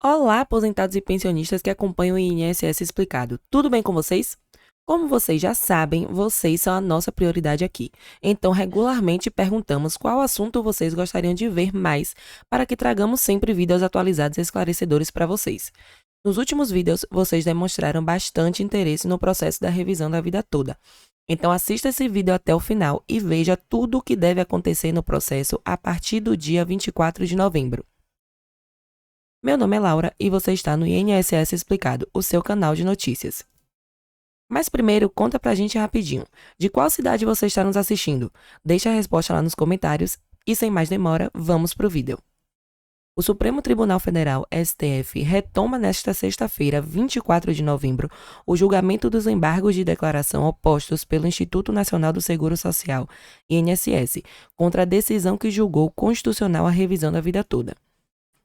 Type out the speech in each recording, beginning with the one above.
Olá, aposentados e pensionistas que acompanham o INSS Explicado. Tudo bem com vocês? Como vocês já sabem, vocês são a nossa prioridade aqui. Então, regularmente perguntamos qual assunto vocês gostariam de ver mais para que tragamos sempre vídeos atualizados e esclarecedores para vocês. Nos últimos vídeos, vocês demonstraram bastante interesse no processo da revisão da vida toda. Então, assista esse vídeo até o final e veja tudo o que deve acontecer no processo a partir do dia 24 de novembro. Meu nome é Laura e você está no INSS Explicado, o seu canal de notícias. Mas primeiro, conta pra gente rapidinho, de qual cidade você está nos assistindo? Deixa a resposta lá nos comentários e sem mais demora, vamos pro vídeo. O Supremo Tribunal Federal, STF, retoma nesta sexta-feira, 24 de novembro, o julgamento dos embargos de declaração opostos pelo Instituto Nacional do Seguro Social, INSS, contra a decisão que julgou constitucional a revisão da vida toda.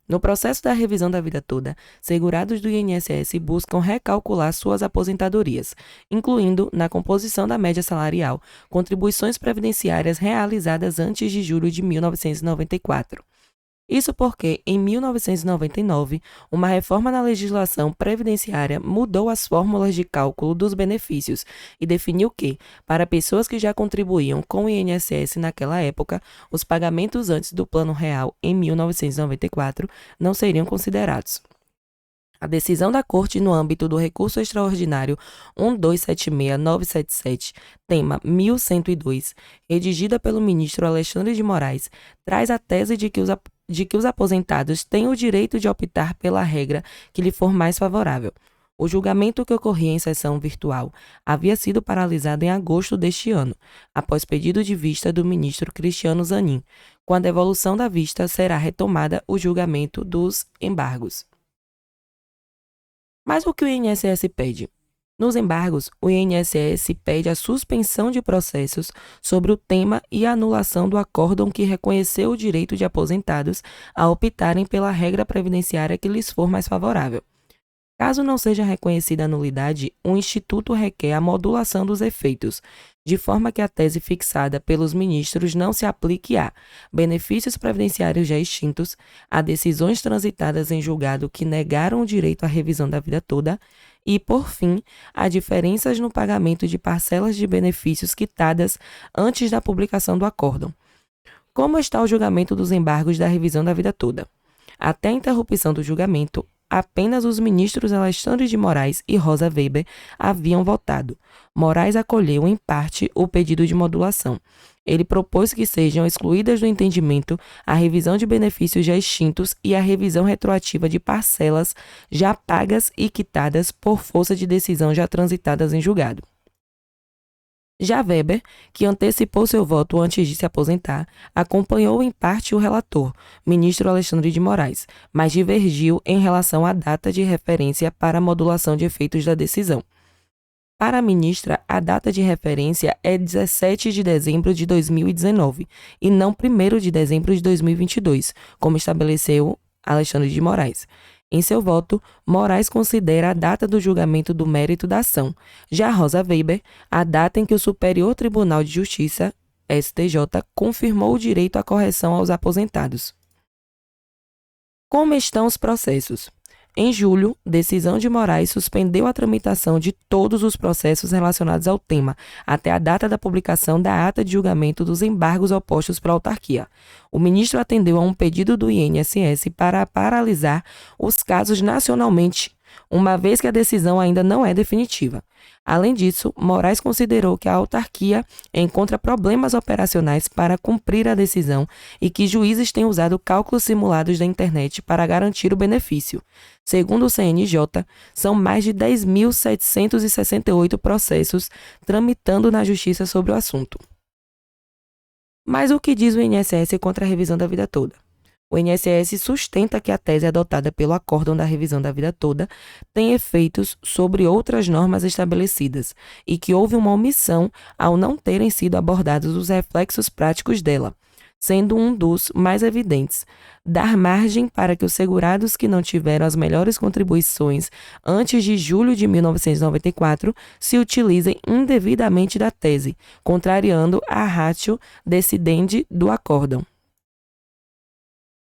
No processo da revisão da vida toda, segurados do INSS buscam recalcular suas aposentadorias, incluindo, na composição da média salarial, contribuições previdenciárias realizadas antes de julho de 1994. Isso porque, em 1999, uma reforma na legislação previdenciária mudou as fórmulas de cálculo dos benefícios e definiu que, para pessoas que já contribuíam com o INSS naquela época, os pagamentos antes do Plano Real, em 1994, não seriam considerados. A decisão da Corte no âmbito do recurso extraordinário 1276977, tema 1102, redigida pelo ministro Alexandre de Moraes, traz a tese de que os aposentados têm o direito de optar pela regra que lhe for mais favorável. O julgamento, que ocorria em sessão virtual, havia sido paralisado em agosto deste ano, após pedido de vista do ministro Cristiano Zanin. Com a devolução da vista, será retomada o julgamento dos embargos. Mas o que o INSS pede? Nos embargos, o INSS pede a suspensão de processos sobre o tema e a anulação do acórdão que reconheceu o direito de aposentados a optarem pela regra previdenciária que lhes for mais favorável. Caso não seja reconhecida a nulidade, o Instituto requer a modulação dos efeitos, de forma que a tese fixada pelos ministros não se aplique a benefícios previdenciários já extintos, a decisões transitadas em julgado que negaram o direito à revisão da vida toda e, por fim, a diferenças no pagamento de parcelas de benefícios quitadas antes da publicação do acórdão. Como está o julgamento dos embargos da revisão da vida toda? Até a interrupção do julgamento, apenas os ministros Alexandre de Moraes e Rosa Weber haviam votado. Moraes acolheu, em parte, o pedido de modulação. Ele propôs que sejam excluídas do entendimento a revisão de benefícios já extintos e a revisão retroativa de parcelas já pagas e quitadas por força de decisão já transitadas em julgado. Já Weber, que antecipou seu voto antes de se aposentar, acompanhou em parte o relator, ministro Alexandre de Moraes, mas divergiu em relação à data de referência para a modulação de efeitos da decisão. Para a ministra, a data de referência é 17 de dezembro de 2019 e não 1º de dezembro de 2022, como estabeleceu Alexandre de Moraes. Em seu voto, Moraes considera a data do julgamento do mérito da ação. Já Rosa Weber, a data em que o Superior Tribunal de Justiça, STJ, confirmou o direito à correção aos aposentados. Como estão os processos? Em julho, decisão de Moraes suspendeu a tramitação de todos os processos relacionados ao tema, até a data da publicação da ata de julgamento dos embargos opostos pela autarquia. O ministro atendeu a um pedido do INSS para paralisar os casos nacionalmente, uma vez que a decisão ainda não é definitiva. Além disso, Moraes considerou que a autarquia encontra problemas operacionais para cumprir a decisão e que juízes têm usado cálculos simulados da internet para garantir o benefício. Segundo o CNJ, são mais de 10.768 processos tramitando na Justiça sobre o assunto. Mas o que diz o INSS contra a revisão da vida toda? O INSS sustenta que a tese adotada pelo acórdão da revisão da vida toda tem efeitos sobre outras normas estabelecidas e que houve uma omissão ao não terem sido abordados os reflexos práticos dela, sendo um dos mais evidentes, dar margem para que os segurados que não tiveram as melhores contribuições antes de julho de 1994 se utilizem indevidamente da tese, contrariando a ratio decidendi do acórdão.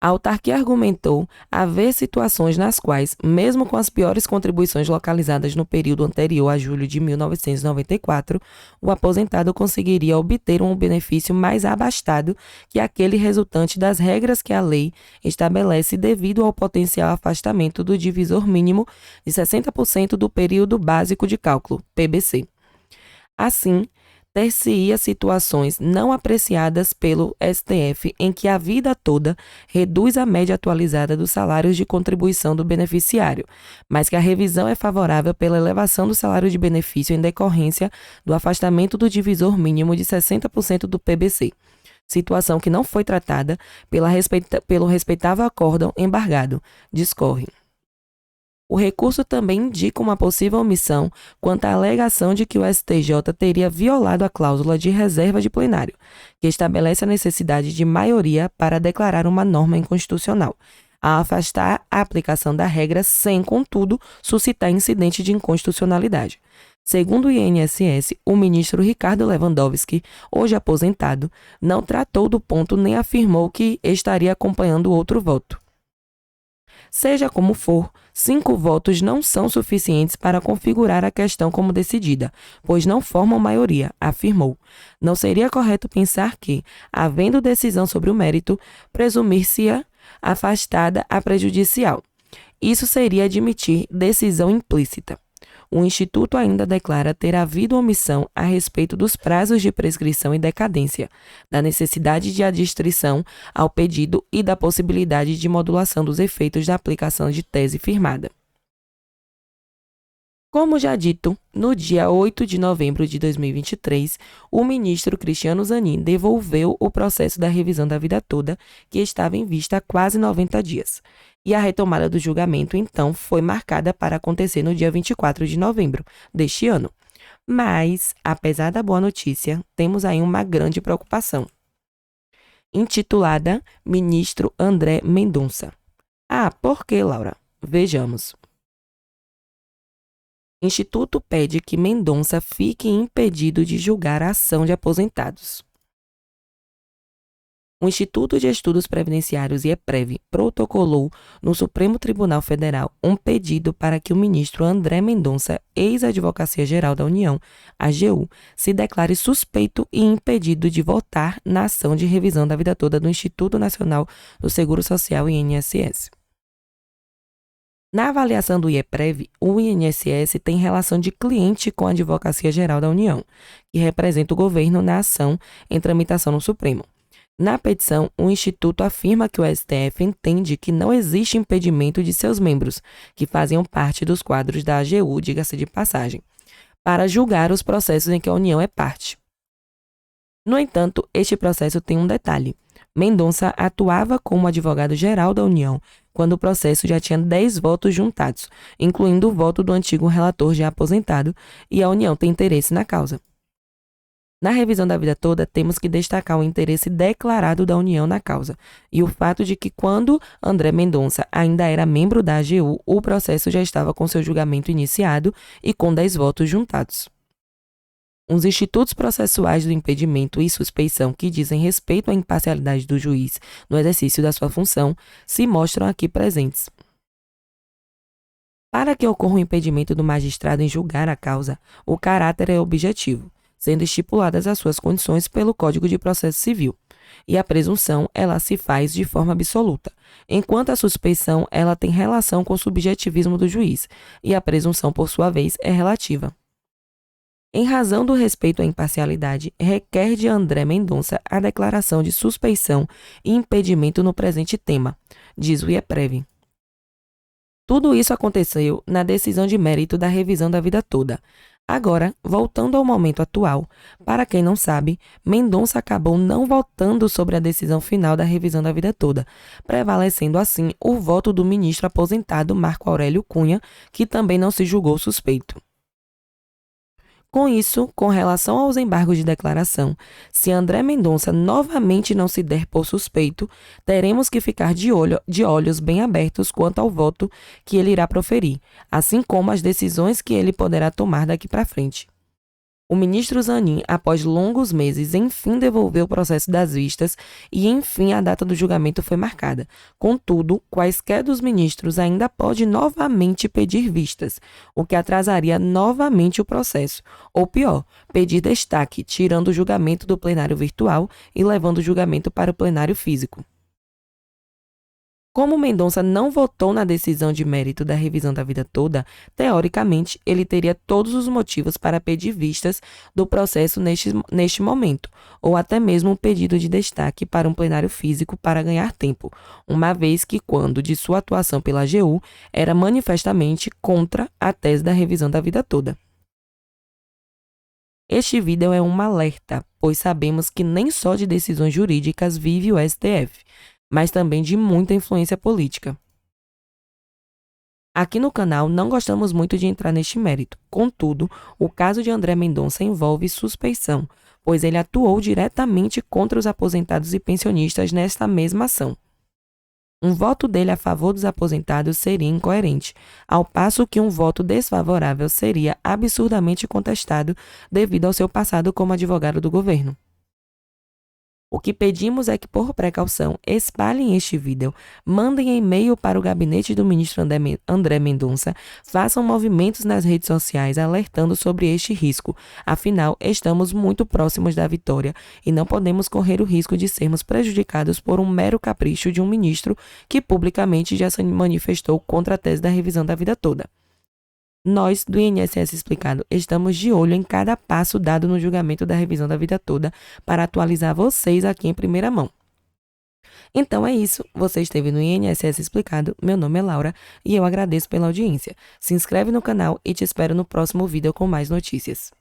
A autarquia argumentou haver situações nas quais, mesmo com as piores contribuições localizadas no período anterior a julho de 1994, o aposentado conseguiria obter um benefício mais abastado que aquele resultante das regras que a lei estabelece devido ao potencial afastamento do divisor mínimo de 60% do período básico de cálculo, PBC. Assim, ter-se-ia situações não apreciadas pelo STF em que a vida toda reduz a média atualizada dos salários de contribuição do beneficiário, mas que a revisão é favorável pela elevação do salário de benefício em decorrência do afastamento do divisor mínimo de 60% do PBC, situação que não foi tratada pelo respeitável acórdão embargado, discorre. O recurso também indica uma possível omissão quanto à alegação de que o STJ teria violado a cláusula de reserva de plenário, que estabelece a necessidade de maioria para declarar uma norma inconstitucional, a afastar a aplicação da regra sem, contudo, suscitar incidente de inconstitucionalidade. Segundo o INSS, o ministro Ricardo Lewandowski, hoje aposentado, não tratou do ponto nem afirmou que estaria acompanhando outro voto. Seja como for, 5 votos não são suficientes para configurar a questão como decidida, pois não formam maioria, afirmou. Não seria correto pensar que, havendo decisão sobre o mérito, presumir-se-ia afastada a prejudicial. Isso seria admitir decisão implícita. O Instituto ainda declara ter havido omissão a respeito dos prazos de prescrição e decadência, da necessidade de adstrição ao pedido e da possibilidade de modulação dos efeitos da aplicação de tese firmada. Como já dito, no dia 8 de novembro de 2023, o ministro Cristiano Zanin devolveu o processo da revisão da vida toda, que estava em vista há quase 90 dias. E a retomada do julgamento, então, foi marcada para acontecer no dia 24 de novembro deste ano. Mas, apesar da boa notícia, temos aí uma grande preocupação. Intitulada Ministro André Mendonça. Ah, por que, Laura? Vejamos. Instituto pede que Mendonça fique impedido de julgar a ação de aposentados. O Instituto de Estudos Previdenciários IEPREV protocolou no Supremo Tribunal Federal um pedido para que o ministro André Mendonça, ex-Advocacia-Geral da União, AGU, se declare suspeito e impedido de votar na ação de revisão da vida toda do Instituto Nacional do Seguro Social, INSS. Na avaliação do IEPREV, o INSS tem relação de cliente com a Advocacia-Geral da União, que representa o governo na ação em tramitação no Supremo. Na petição, o Instituto afirma que o STF entende que não existe impedimento de seus membros, que faziam parte dos quadros da AGU, diga-se de passagem, para julgar os processos em que a União é parte. No entanto, este processo tem um detalhe. Mendonça atuava como advogado-geral da União quando o processo já tinha 10 votos juntados, incluindo o voto do antigo relator já aposentado, e a União tem interesse na causa. Na revisão da vida toda, temos que destacar o interesse declarado da União na causa e o fato de que, quando André Mendonça ainda era membro da AGU, o processo já estava com seu julgamento iniciado e com 10 votos juntados. Os institutos processuais do impedimento e suspeição que dizem respeito à imparcialidade do juiz no exercício da sua função se mostram aqui presentes. Para que ocorra o impedimento do magistrado em julgar a causa, o caráter é objetivo, sendo estipuladas as suas condições pelo Código de Processo Civil, e a presunção ela se faz de forma absoluta, enquanto a suspeição ela tem relação com o subjetivismo do juiz, e a presunção, por sua vez, é relativa. Em razão do respeito à imparcialidade, requer de André Mendonça a declaração de suspeição e impedimento no presente tema, diz o IEPREV. Tudo isso aconteceu na decisão de mérito da revisão da vida toda. Agora, voltando ao momento atual, para quem não sabe, Mendonça acabou não votando sobre a decisão final da revisão da vida toda, prevalecendo assim o voto do ministro aposentado Marco Aurélio Cunha, que também não se julgou suspeito. Com isso, com relação aos embargos de declaração, se André Mendonça novamente não se der por suspeito, teremos que ficar de olhos bem abertos quanto ao voto que ele irá proferir, assim como as decisões que ele poderá tomar daqui para frente. O ministro Zanin, após longos meses, enfim devolveu o processo das vistas e, enfim, a data do julgamento foi marcada. Contudo, quaisquer dos ministros ainda pode novamente pedir vistas, o que atrasaria novamente o processo. Ou pior, pedir destaque, tirando o julgamento do plenário virtual e levando o julgamento para o plenário físico. Como Mendonça não votou na decisão de mérito da revisão da vida toda, teoricamente, ele teria todos os motivos para pedir vistas do processo neste momento, ou até mesmo um pedido de destaque para um plenário físico para ganhar tempo, uma vez que, quando de sua atuação pela AGU, era manifestamente contra a tese da revisão da vida toda. Este vídeo é um alerta, pois sabemos que nem só de decisões jurídicas vive o STF, mas também de muita influência política. Aqui no canal não gostamos muito de entrar neste mérito, contudo, o caso de André Mendonça envolve suspeição, pois ele atuou diretamente contra os aposentados e pensionistas nesta mesma ação. Um voto dele a favor dos aposentados seria incoerente, ao passo que um voto desfavorável seria absurdamente contestado devido ao seu passado como advogado do governo. O que pedimos é que, por precaução, espalhem este vídeo, mandem e-mail para o gabinete do ministro André Mendonça, façam movimentos nas redes sociais alertando sobre este risco. Afinal, estamos muito próximos da vitória e não podemos correr o risco de sermos prejudicados por um mero capricho de um ministro que publicamente já se manifestou contra a tese da revisão da vida toda. Nós, do INSS Explicado, estamos de olho em cada passo dado no julgamento da revisão da vida toda para atualizar vocês aqui em primeira mão. Então é isso, você esteve no INSS Explicado, meu nome é Laura e eu agradeço pela audiência. Se inscreve no canal e te espero no próximo vídeo com mais notícias.